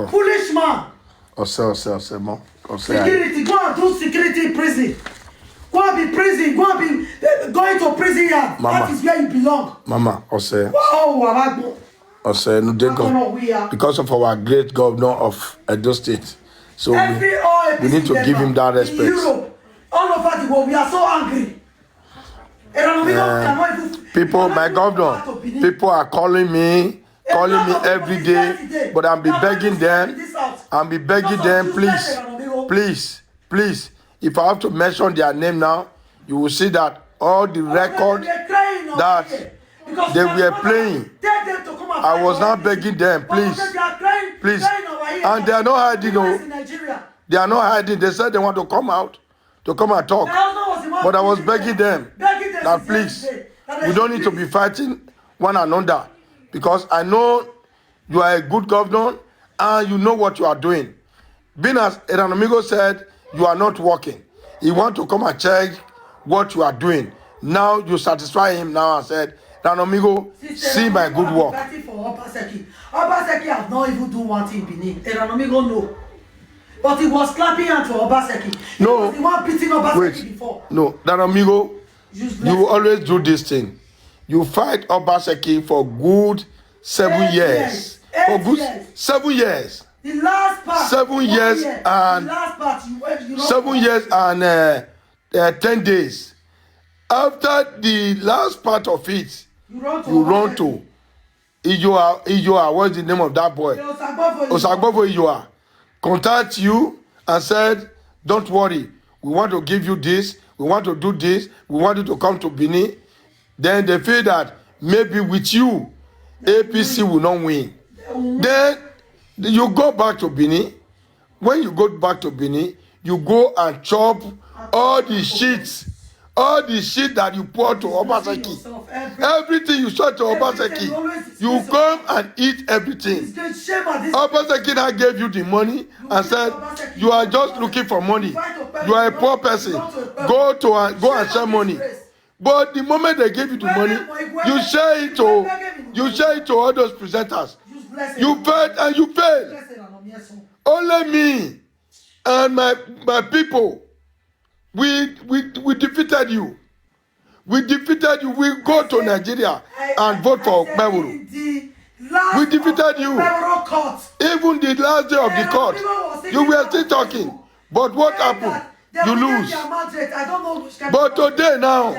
Foolish man. Ose, mo. Security, go and do security in prison. Go and be prison, go and be going to prison yard. Mama. That is where you belong. Mama, Ose. Wow, Ose, no, they go. Because of our great governor of Edo State. So we need to give him that respect. In Europe, all over the world, we are so angry. People, my governor, people are calling me every day, but I'll be begging them, please. If I have to mention their name now, you will see that all the record that they were playing, I was not begging them, please. And they are not hiding, they are not hiding. They said they want to come out, to come and talk. But I was begging them that please, we don't need to be fighting one another, because I know you are a good governor and you know what you are doing. Being as Eranomigho said, you are not working. He want to come and check what you are doing. Now you satisfy him now and said, Eranomigho, see my good work. Obaseki has not even do one thing beneath. Eranomigho no. But he was clapping hands for Obaseki. No. He was beating Obaseki before. No, Eranomigho, you always do this thing. You fight Obaseki for good 7 years. For good 7 years. The last part. 7 years and 7 years and 10 days. After the last part of it, you run to Ijoa. What's the name of that boy? Osagbofo Ijoa. Contact you and said, don't worry, we want to give you this, we want to do this, we want you to come to Benin. Then they feel that maybe with you, APC will not win. Then you go back to Benin. When you go back to Benin, you go and chop all the shit that you pour to Obaseki. Everything you saw to Obaseki, you come and eat everything. Obaseki now gave you the money and said, you are just looking for money. You are a poor person. Go and share money. But the moment they give you the money, you share it to all those presenters. You failed and you failed. Only me and my people, we defeated you. We defeated you. We go to Nigeria and vote for Okpebholo. We defeated you. Even the last day of the court, you were still talking. But what happened? You lose. But today now,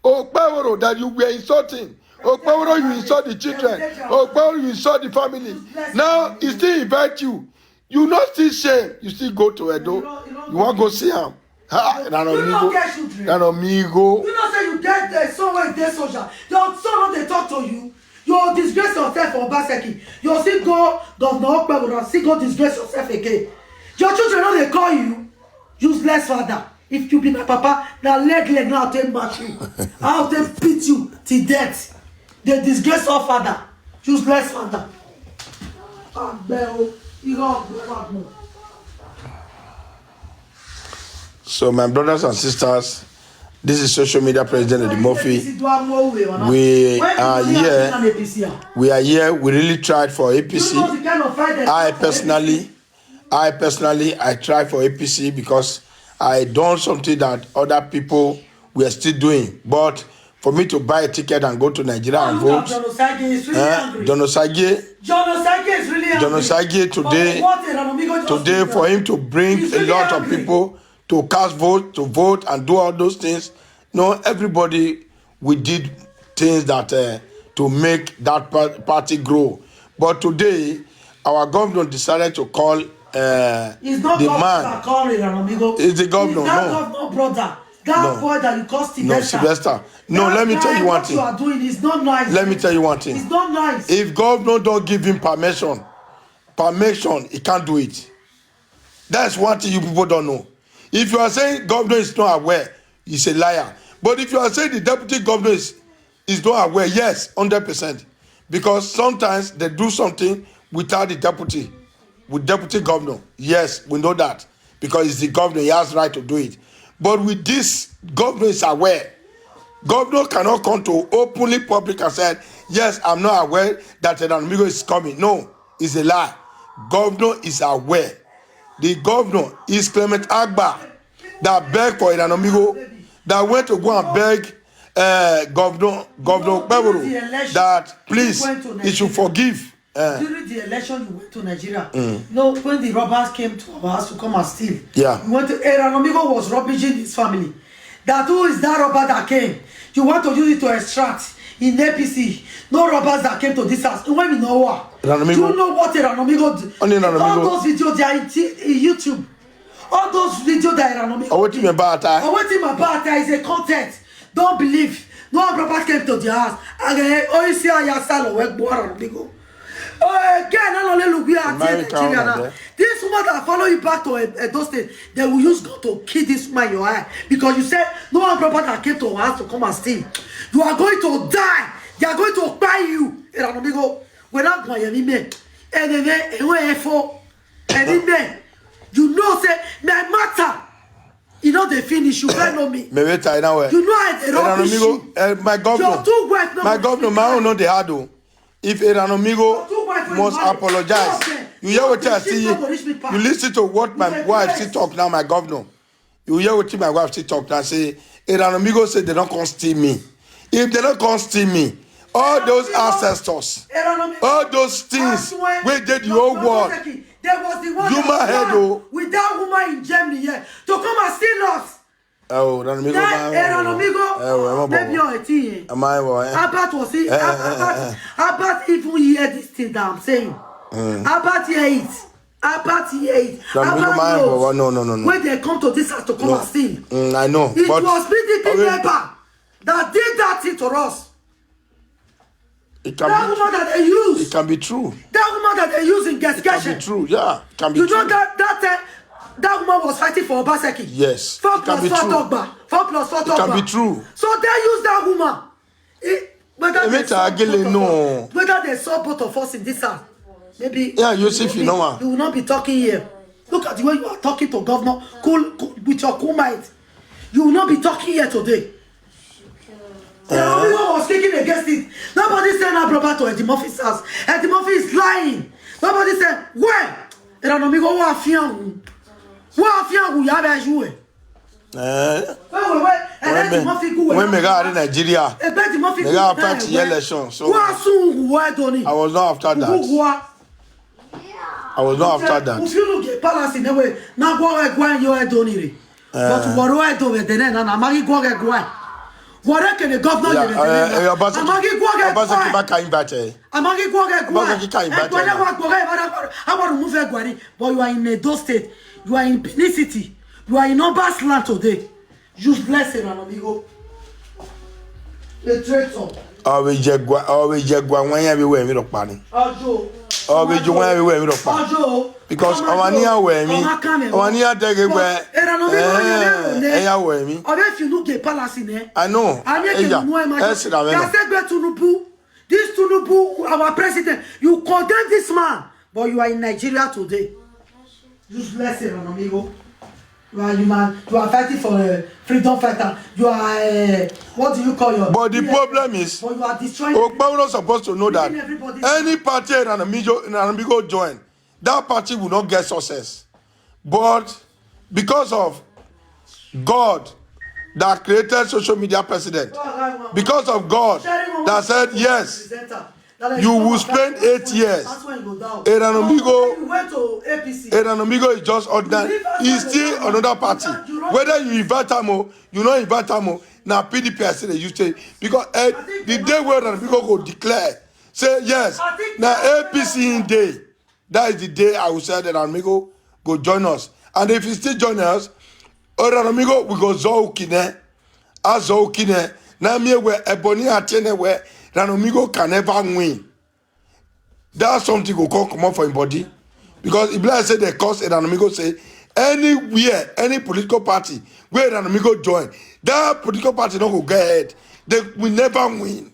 Okpebholo that you were insulting, Okpebholo you insult the children, Okpebholo you insult the family. Now he still invite you. You not still shame. You still go to Edo. You want to go see him. Eranomigho. You know say you get somewhere there social. Your son they talk to you. You disgrace yourself for Obaseki. You still go Governor Okpebholo and still go disgrace yourself again. Your children know they call you useless father. If you be my papa, now leg now I'll take match you. I'll take beat you till death. They disgrace our father. Useless father. So my brothers and sisters, this is social media president Edimofi. We are here. We really tried for APC. I personally tried for APC because I done something that other people were still doing. But for me to buy a ticket and go to Nigeria and vote, John Osage today for him to bring a lot of people to cast vote, to vote and do all those things. No, everybody, we did things that to make that party grow. But today, our governor decided to call it's not the man. It's the governor. Governor brother. That boy that you call Sylvester. No, let me tell you one thing. What you are doing is not nice. Let me tell you one thing. It's not nice. If governor don't give him permission, he can't do it. That's one thing you people don't know. If you are saying governor is not aware, he's a liar. But if you are saying the deputy governor is not aware, yes, 100%. Because sometimes they do something without the deputy. With deputy governor, yes, we know that. Because it's the governor, he has the right to do it. But with this, governor is aware. Governor cannot come to openly public and say, yes, I'm not aware that Eranomigho is coming. No, is a lie. Governor is aware. The governor is Clement Agba that begged for Eranomigho, that went to go and beg Governor Bevoro that please he should forgive. During the election, you went to Nigeria. No, when the robbers came to our house to come and steal, yeah, you went to Eranomigho was rubbishing his family. That who is that robber that came? You want to use it to extract in APC. No robbers that came to this house. When we know what? Do you know what Eranomigho do? All those videos they are in YouTube. All those videos that Eranomigho. What you about that? What you about that is a content. Don't believe. No robbers came to the house. Again, oh you see how you sell work Eranomigho. Oh again, I don't look here at Nigeria now. This woman that follow you back to Edo State, they will use God to kill this woman in your eye because you said no one proper that came to our house to come and steal. You are going to die. They are going to buy you. Eranomigho, we're not going to be you know, say, my matter. You know they finish. You can't know me. You know I rubbish you. My governor, my own know the hard. If Eranomigho must apologize, you hear what I see. You listen to what my wife she talk now, my governor. You hear what my wife she talk now. Say Eranomigho said they don't come steal me. If they don't come steal me, all those ancestors, all those things where did the whole world. There was the one with that woman in Germany here to come and steal us. Oh, Eranomigho, maybe you're a teen. Abat was it? Abat even hear this thing that I'm saying. Abat hear it. Abat hear it. Abat knows when they come to this house to come and steal. I know. It was PDP member that did that thing to us. That woman that they use. It can be true. That woman that they use in gas. It can be true. Yeah, it can be true. You know that woman was fighting for Obaseki. Yes. 4 plus 4 Togba. 4 plus 4 Togba. It can be true. So they use that woman. Whether they saw both of us in this house, maybe. Yeah, Yusuf, you know. You will not be talking here. Look at the way you are talking to governor, cool with your cool mind. You will not be talking here today. Eranomigho was speaking against it. Nobody said no proper to Eddie Murphy's house. Eddie Murphy is lying. Nobody said, where? Eranomigho wa fian. Wa fian you have a jouer. When me got in Nigeria, they got party election. So I was not after that. I was not after that. If you look at palace in the way, now go and you are doniri. But what do I do with the name? And I'm going to go. What can the governor do? I'm going to but you are in Edo State. You are in Benin City. You are in Obas land today. Useless Eranomigho. The traitor. Always Jaguar when everywhere we look panning. Always you when everywhere we look panning. Because our near way me, our near Degway, me. Or if you look at palace in there, I know. This Tunubu, our president, you condemn this man, but you are in Nigeria today. Useless Eranomigho. You are human. You are fighting for a freedom fighter. You are what do you call your? But the problem is, but you are destroying. We're not supposed to know that any party in Eranomigho join, that party will not get success. But because of God that created social media president, because of God that said yes, you will spend 8 years. Eranomigho is just ordinary. He's still another party. Whether you invite him or you not invite him, now PDP I say you say because the day where Eranomigho go declare, say yes, now APC in day. That is the day I will say that Eranomigho go join us. And if he still join us, Eranomigho will go Zoukine, Azoukine. Now me where Ebony Atene where Eranomigho can never win. That's something will come up for his body. Because if I say they cause Eranomigho say anywhere, any political party where Eranomigho join, that political party don't go get ahead. They will never win.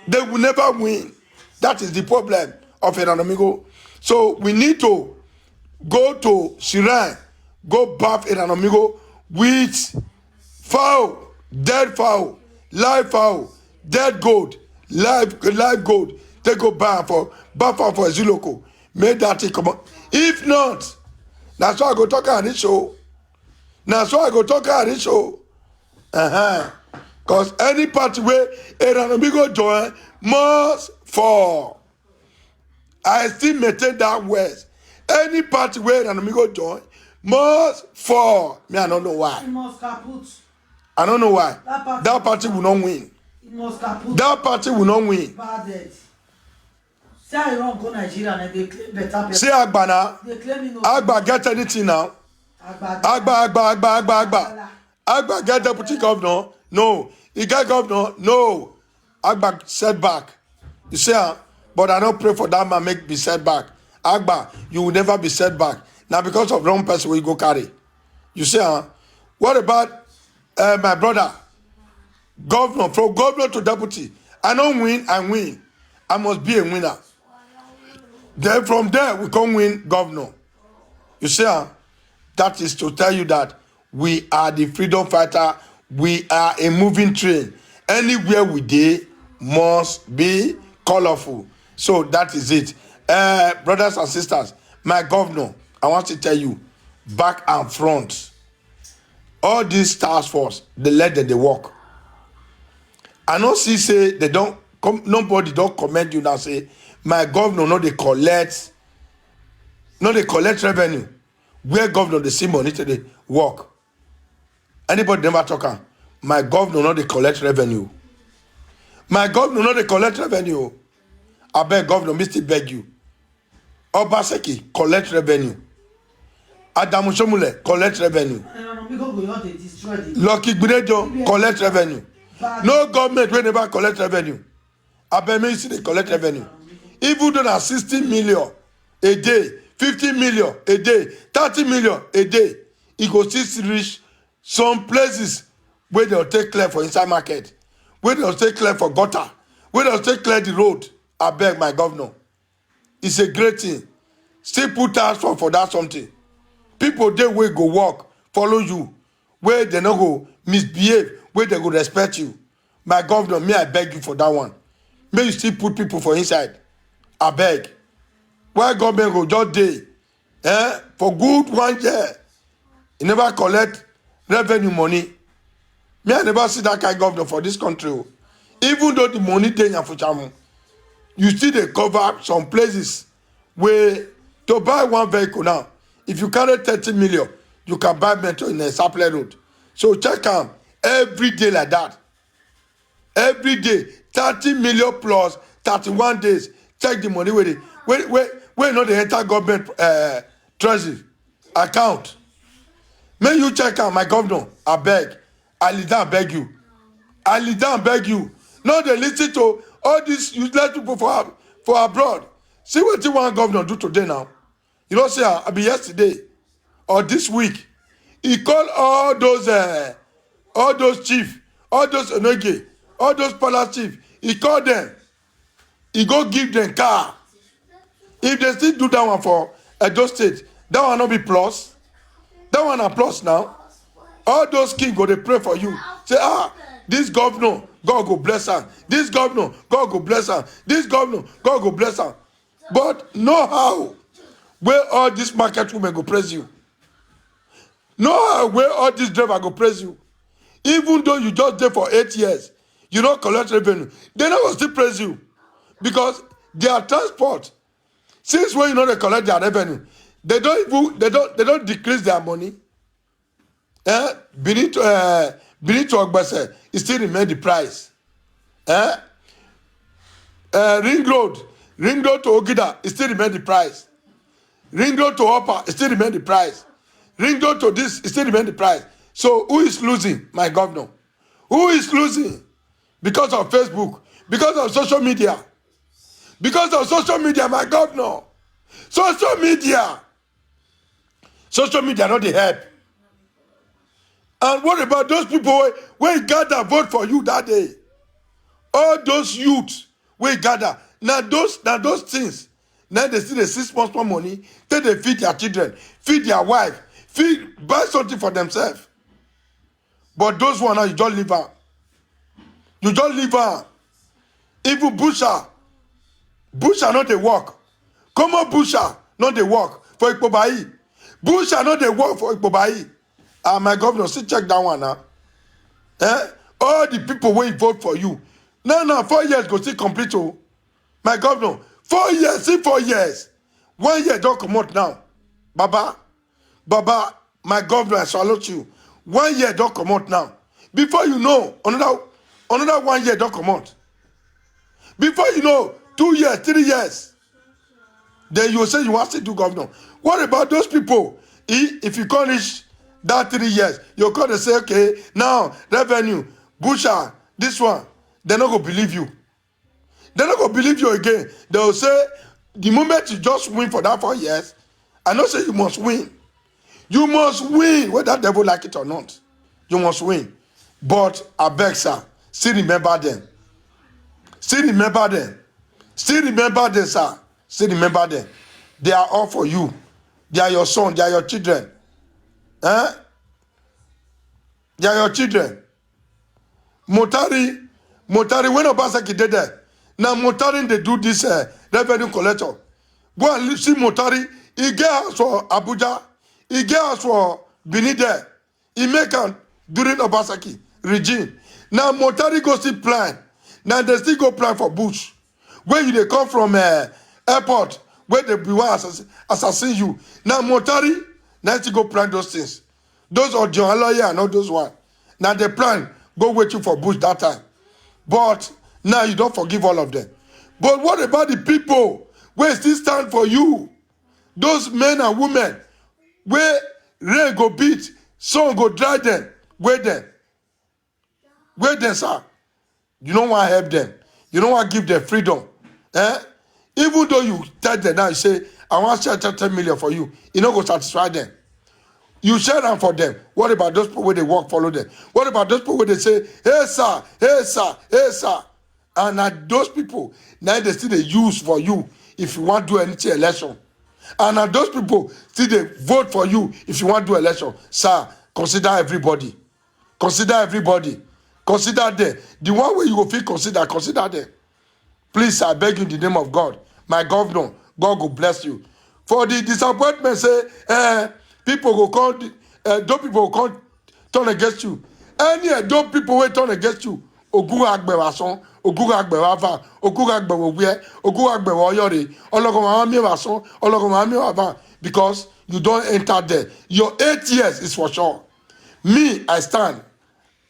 They will never win. That is the problem of Eranomigho. So we need to go to Shrine, go bath Eranomigho with fowl, dead fowl, live fowl, dead gold, live gold. They go buy for buffer for Ziloko. Make that thing come on. If not, that's why I go talk on this show. That's why I go talk on this show. Because any party where Eranomigho join must fall. I still maintain that words. Any party where Eranomigho join must fall. Me, I don't know why. It must kaput. I don't know why. That party will not win. It must kaput. That party will not win. Bad. Say I don't go Nigeria and they claim better people. Say Agbana. They claim no. Agba get anything now. Agba. Agba get deputy governor. No. He get governor. No. Agba set back. You say, but I don't pray for that man make be set back. Agba, you will never be set back. Now because of wrong person we go carry. You say, what about my brother? Governor, from governor to deputy. I don't win, I win. I must be a winner. Then from there, we can win governor. You see, that is to tell you that we are the freedom fighter. We are a moving train. Anywhere we dey must be colorful. So that is it. Brothers and sisters, my governor, I want to tell you, back and front, all these task force, they let them they work. I know see say they don't come, nobody don't comment you now say my governor no they collect revenue. Where governor they see money to the work. Anybody never talk am. My governor no they collect revenue. My governor no they collect revenue. I beg governor, me still beg you. Obaseki collect revenue. Adamu Shomule collect revenue. Lucky Gbinejo collect revenue. No government will never collect revenue. Abeme see they collect revenue. Even though na 60 million a day, 50 million a day, 30 million a day, it go still reach some places where they'll take clear for inside market, where they'll take clear for gutter, where they'll take clear the road. I beg my governor. It's a great thing. Still put tax for that something. People they will go work, follow you, where they no go misbehave, where they go respect you. My governor, may I beg you for that one. May you still put people for inside. I beg. Why government go just day? For good 1 year, you never collect revenue money. Me, I never see that kind of governor for this country. Even though the money dey in Fuchamu, you still dey cover some places where to buy one vehicle now. If you carry 30 million, you can buy metro in a supply road. So check am every day like that. Every day, 30 million plus 31 days. Check the money with it. Where not the enter government treasury account. May you check out my governor. I beg. I lead down beg you. I lead down beg you. Now they listen to all these useless people for abroad. See what you want governor do today now. You know, say I be yesterday or this week. He called all those chief, all those Onoge, all those palace chief. He called them. He go give them car. If they still do that one for Edo State, that one not be plus. That one a plus now. All those kings go they pray for you. Say, this governor, God go bless her. This governor, God go bless her. This governor, God go bless her. But know how where all these market women go praise you. Know how where all these driver go praise you. Even though you just there for 8 years, you don't collect revenue. They never still praise you. Because their transport, since when you know they collect their revenue, they don't decrease their money. Beneath to Ogbese, it still remain the price. Ring road to Ogida, it still remain the price. Ring road to Upper, it still remain the price. Ring road to this, it still remain the price. So who is losing? My governor. Who is losing? Because of Facebook, because of social media. Because of social media, my governor. Social media not the help. And what about those people where gather vote for you that day? All those youths where gather. Now those things. Now they see the 6 months more money. Then they feed their children, feed their wife, buy something for themselves. But those one now you don't leave her. You don't leave her. Even Busha. Busha not dey work. Common busha not dey work for Ikpobayi. Busha not dey work for Ikpobayi. My governor, still check that one now. All the people wey vote for you. Now 4 years go still complete o. My governor, 4 years, see 4 years. 1 year don comot now. Baba, my governor, I salute you. 1 year don comot now. Before you know, another 1 year don comot. Before you know, 2 years, 3 years. Then you will say you want to do governor. What about those people? If you can't reach that 3 years, you're going to say, okay, now revenue, Busha, this one. They're not going to believe you. They're not going to believe you again. They will say, the moment you just win for that 4 years, I know say you must win. You must win, whether devil like it or not. You must win. But I beg, sir, still remember them. Still remember them. Still remember them, sir. Still remember them. They are all for you. They are your son. They are your children. They are your children. Motari, when Obaseki did that, now Motari they do this revenue collector. Go and see Motari. He get us for Abuja. He get us for Benin there. He make am during Obaseki regime. Now Motari go see plan. Now they still go plan for bush. When they come from airport, where they be one assassin you. Now Motari, now still go plan those things. Those are John lawyer and all those one. Now they plan, go wait you for bush that time. But now you don't forgive all of them. But what about the people where still stand for you? Those men and women where rain go beat, sun go dry them. Wait them. Wait them, sir. You don't want to help them. You don't want to give them freedom. Even though you tell them now, you say, I want to share 10 million for you. You don't go satisfy them. You share them for them. What about those people where they walk, follow them? What about those people where they say, hey, sir, hey, sir, hey, sir? And those people, now they still they use for you if you want to do any election. And those people still they vote for you if you want to do election. Sir, consider everybody. Consider everybody. Consider them. The one way you will feel consider them. Please, I beg you in the name of God. My governor, God will bless you. For the disappointment, say, people will come, those people will come turn against you. Any those people will turn against you. Ogun agbewa son, ogun agbewa va, ogun agbewa where, ogun agbewa oyore, ologo mi wa son, ologo mi wa va, because you don't enter there. Your 8 years is for sure. Me, I stand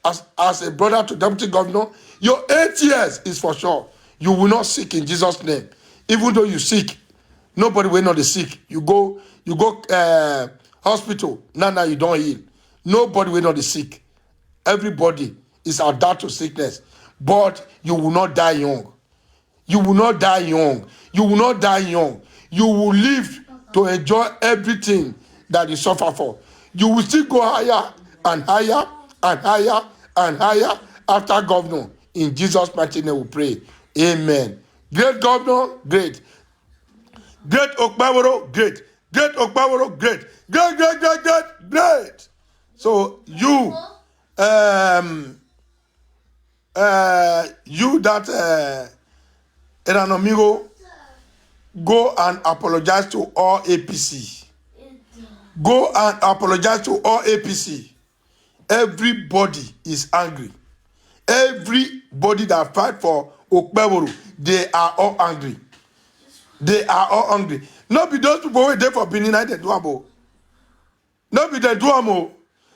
as a brother to deputy governor. Your 8 years is for sure. You will not seek in Jesus' name. Even though you seek, nobody will not sick. You go hospital, now you don't heal. Nobody will not sick. Everybody is adapted to sickness. But you will not die young. You will not die young. You will not die young. You will live to enjoy everything that you suffer for. You will still go higher and higher and higher and higher after governor. In Jesus' mighty name we pray. Amen. Great governor, great. Great Okpaworo, great. Great Okpaworo, great. Great. So you that Eranomigho, go and apologize to all APC. Go and apologize to all APC. Everybody is angry. Everybody that fight for Okpaworo, they are all angry. They are all angry. Not be those people who are there for Benin United do. Not be the Duamo.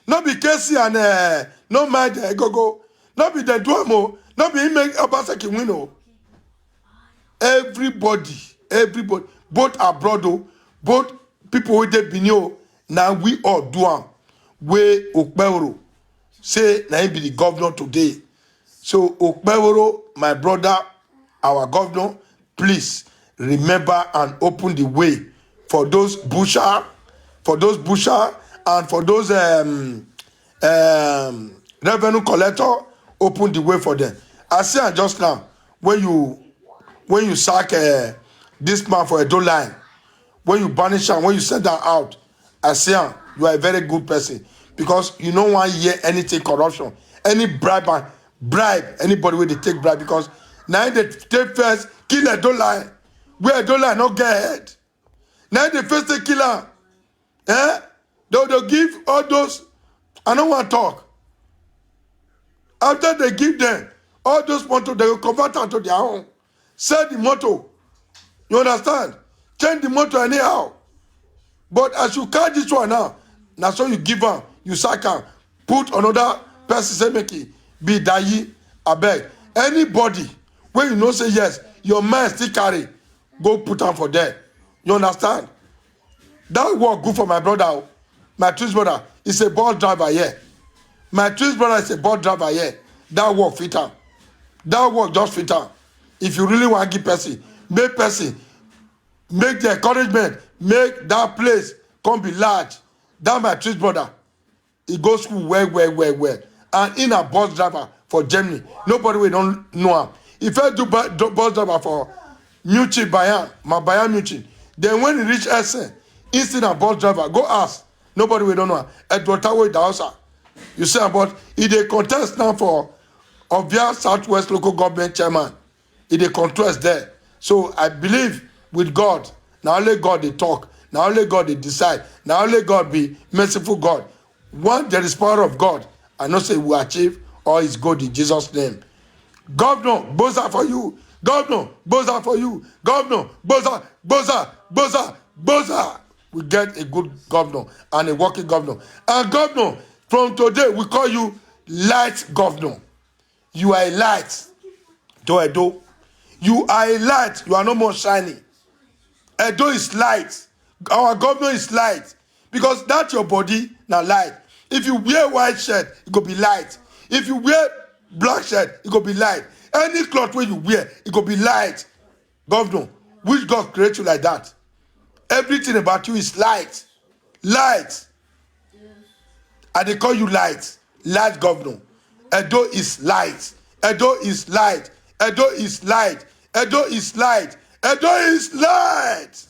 Not be Casey and no mind go. Not be the Duamo. Not be him make Obaseki win. Everybody, both abroad, both people with the Benin. Now we all do am. We Okpaworo say na him be the governor today. So Okpaworo, my brother, our governor, please remember and open the way for those busher, and for those revenue collector. Open the way for them. I say just now when you sack this man for a door line, when you banish him, when you send that out, I say you are a very good person because you don't want to hear anything corruption, any bribe anybody where they take bribe because now they take first kill a door line where Edo land not get head. Now the first they kill am. They'll give all those, I don't want to talk. After they give them all those motor, they will convert them to their own. Sell the motor. You understand? Change the motor anyhow. But as you catch this one now so you give am, you sack am, put another person say make it be dayi, abeg. Anybody when you know say yes, your man still carry, go put am for there. You understand? That work good for my brother. My twin brother is a bus driver here. My twin brother is a bus driver here. That work fit am. That work just fit am. If you really want to give person, make the encouragement, make that place come be large. That my twin brother, he go school well. And in a bus driver for Germany. Nobody will don't know him. If I do bus driver for Muchin Bayan, my Bayan Muchin, then when he reach Essen, instead of bus driver, go ask. Nobody will don't know him. Idahosa. You see about he dey contest now for Ovia Southwest Local Government Chairman. He dey contest there. So I believe with God, now only God they talk, now only God they decide, now only God be merciful God. Once there is power of God, I know say we achieve all is good in Jesus' name. Governor, boza for you. Governor, boza for you. Governor, boza. We get a good governor and a working governor. And governor, from today, we call you light governor. You are a light to Edo. You are a light. You are no more shiny. Edo is light. Our governor is light. Because that's your body, now light. If you wear white shirt, it could be light. If you wear black shirt, it could be light. Any cloth where you wear, it could be light. Governor, which God create you like that? Everything about you is light. Light. And they call you light. Light governor. Edo is light. Edo is light. Edo is light. Edo is light. Edo is light.